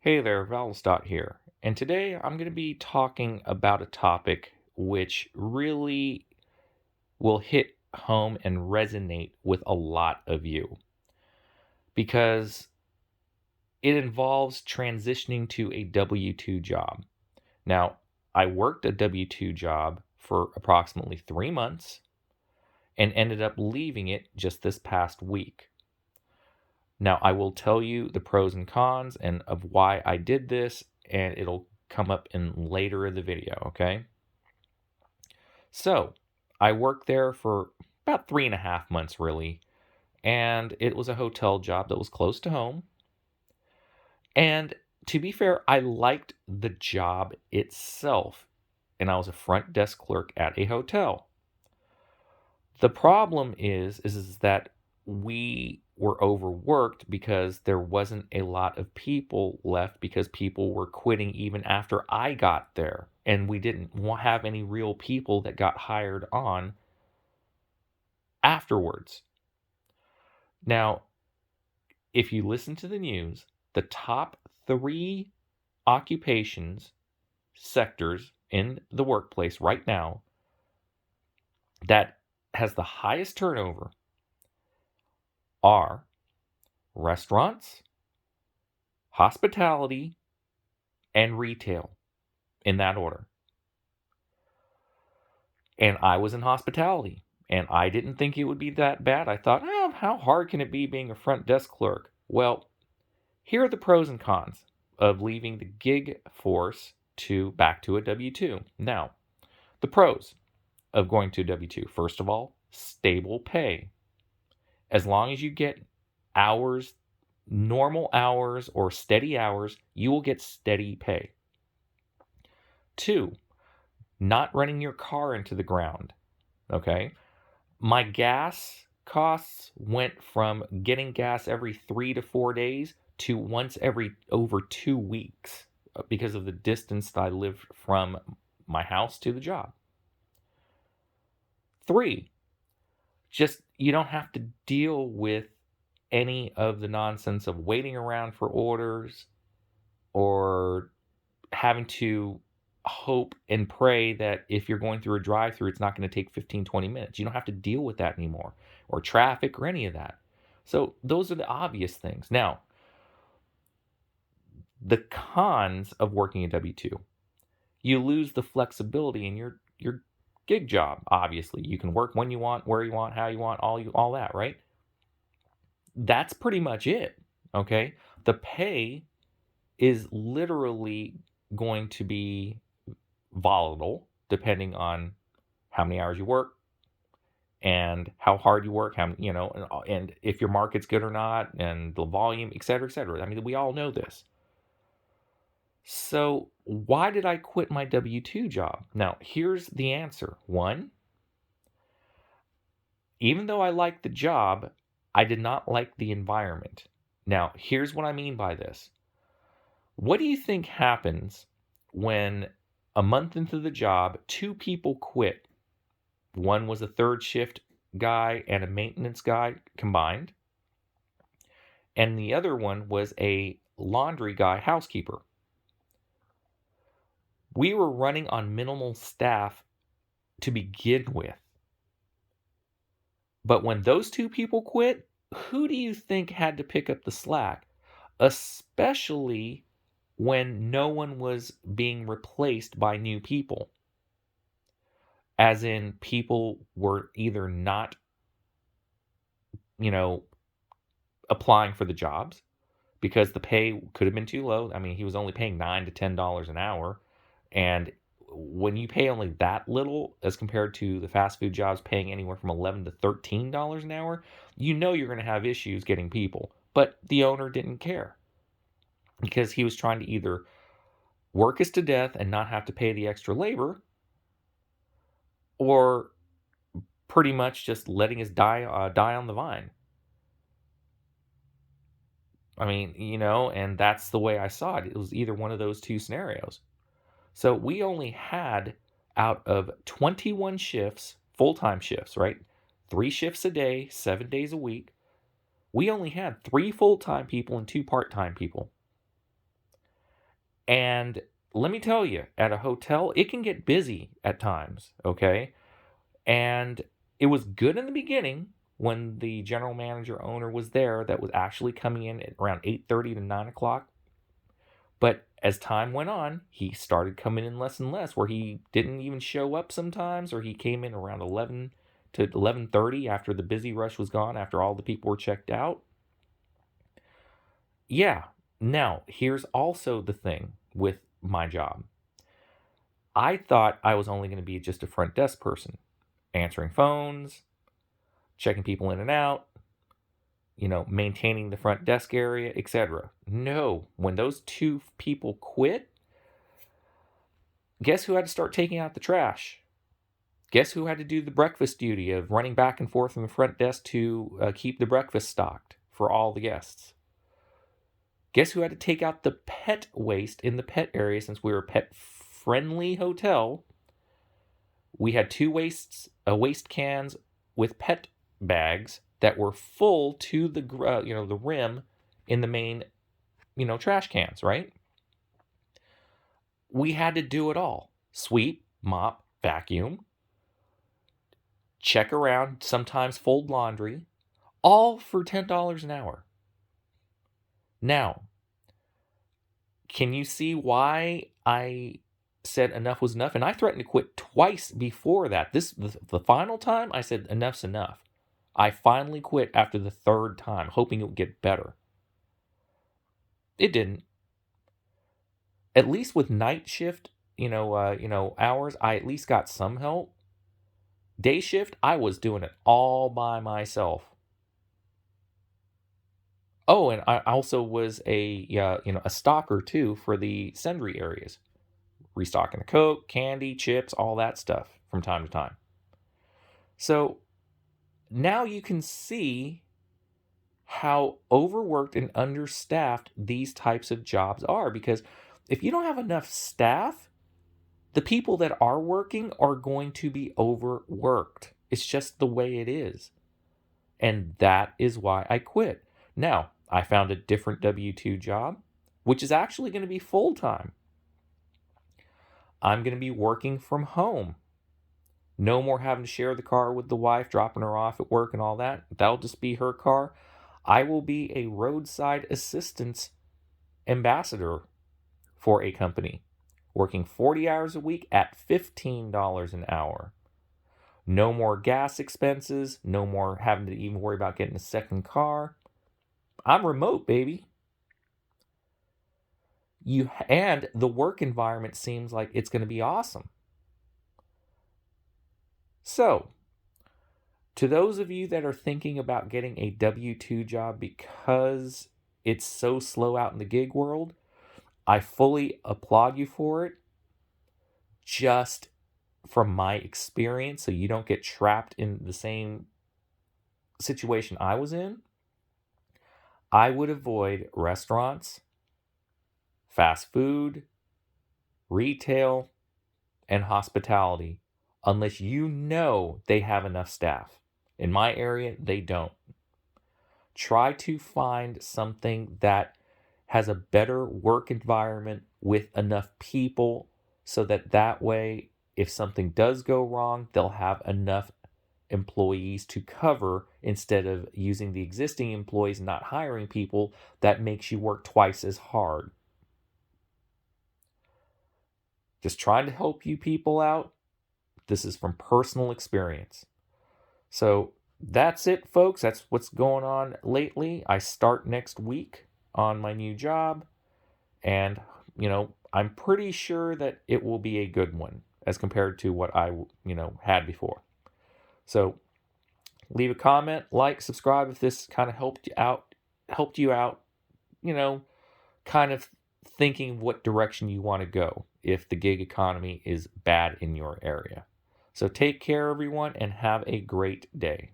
Hey there, Valstott here. And today I'm going to be talking about a topic which really will hit home and resonate with a lot of you because it involves transitioning to a W 2 job. Now, I worked a W 2 job for approximately 3 months and ended up leaving it just this past week. Now, I will tell you the pros and cons and of why I did this, and it'll come up in later in the video, okay? So, I worked there for about 3.5 months, really, and it was a hotel job that was close to home. And to be fair, I liked the job itself, and I was a front desk clerk at a hotel. The problem is that we were overworked because there wasn't a lot of people left because people were quitting even after I got there, and we didn't have any real people that got hired on afterwards. Now, if you listen to the news, the top 3 occupations sectors in the workplace right now that has the highest turnover are restaurants, hospitality, and retail, in that order. And I was in hospitality, and I didn't think it would be that bad. I thought, how hard can it be being a front desk clerk? Well, here are the pros and cons of leaving the gig force to back to a W 2. Now, the pros of going to a W 2. First of all, stable pay. As long as you get hours, normal hours or steady hours, you will get steady pay. 2, not running your car into the ground. Okay. My gas costs went from getting gas every 3 to 4 days to once every over 2 weeks because of the distance that I live from my house to the job. 3, just you don't have to deal with any of the nonsense of waiting around for orders or having to hope and pray that if you're going through a drive-through, it's not going to take 15, 20 minutes. You don't have to deal with that anymore, or traffic or any of that. So those are the obvious things. Now, the cons of working a W-2. You lose the flexibility in your gig job, obviously. You can work when you want, where you want, how you want, all that, right? That's pretty much it, okay? The pay is literally going to be volatile depending on how many hours you work and how hard you work, and if your market's good or not, and the volume, et cetera, et cetera. I mean, we all know this. So, why did I quit my W 2 job? Now, here's the answer. One, even though I liked the job, I did not like the environment. Now, here's what I mean by this. What do you think happens when a month into the job, 2 people quit? One was a third shift guy and a maintenance guy combined, and the other one was a laundry guy, housekeeper. We were running on minimal staff to begin with. But when those 2 people quit, who do you think had to pick up the slack? Especially when no one was being replaced by new people. As in, people were either not, applying for the jobs because the pay could have been too low. I mean, he was only paying $9 to $10 an hour. And when you pay only that little as compared to the fast food jobs paying anywhere from $11 to $13 an hour, you're going to have issues getting people. But the owner didn't care because he was trying to either work us to death and not have to pay the extra labor, or pretty much just letting us die on the vine. I mean, and that's the way I saw it. It was either one of those 2 scenarios. So we only had, out of 21 shifts, full-time shifts, right? 3 shifts a day, 7 days a week. We only had 3 full-time people and 2 part-time people. And let me tell you, at a hotel, it can get busy at times, okay? And it was good in the beginning when the general manager owner was there that was actually coming in at around 8:30 to 9 o'clock. But as time went on, he started coming in less and less, where he didn't even show up sometimes, or he came in around 11 to 11:30 after the busy rush was gone, after all the people were checked out. Yeah. Now, here's also the thing with my job. I thought I was only going to be just a front desk person, answering phones, checking people in and out, maintaining the front desk area, etc. No, when those two people quit, guess who had to start taking out the trash? Guess who had to do the breakfast duty of running back and forth from the front desk to keep the breakfast stocked for all the guests? Guess who had to take out the pet waste in the pet area? Since we were a pet friendly hotel, we had two waste cans with pet bags that were full to the the rim in the main trash cans, right? We had to do it all: sweep, mop, vacuum, check around, sometimes fold laundry, all for $10 an hour. Now, can you see why I said enough was enough? And I threatened to quit twice before that. The final time I said enough's enough. I finally quit after the third time, hoping it would get better. It didn't. At least with night shift, hours, I at least got some help. Day shift, I was doing it all by myself. Oh, and I also was a stocker too for the sundry areas, restocking the Coke, candy, chips, all that stuff from time to time. So now you can see how overworked and understaffed these types of jobs are, because if you don't have enough staff, the people that are working are going to be overworked. It's just the way it is. And that is why I quit. Now, I found a different W-2 job, which is actually going to be full-time. I'm going to be working from home. No more having to share the car with the wife, dropping her off at work and all that. That'll just be her car. I will be a roadside assistance ambassador for a company, working 40 hours a week at $15 an hour. No more gas expenses, no more having to even worry about getting a second car. I'm remote, baby. And the work environment seems like it's going to be awesome. So, to those of you that are thinking about getting a W-2 job because it's so slow out in the gig world, I fully applaud you for it. Just from my experience, so you don't get trapped in the same situation I was in, I would avoid restaurants, fast food, retail, and hospitality unless you know they have enough staff. In my area, they don't. Try to find something that has a better work environment with enough people, so that way, if something does go wrong, they'll have enough employees to cover, instead of using the existing employees and not hiring people. That makes you work twice as hard. Just trying to help you people out. This is from personal experience. So that's it, folks. That's what's going on lately. I start next week on my new job, and I'm pretty sure that it will be a good one as compared to what I had before. So leave a comment, like, subscribe if this kind of helped you out, kind of thinking what direction you want to go if the gig economy is bad in your area. So take care, everyone, and have a great day.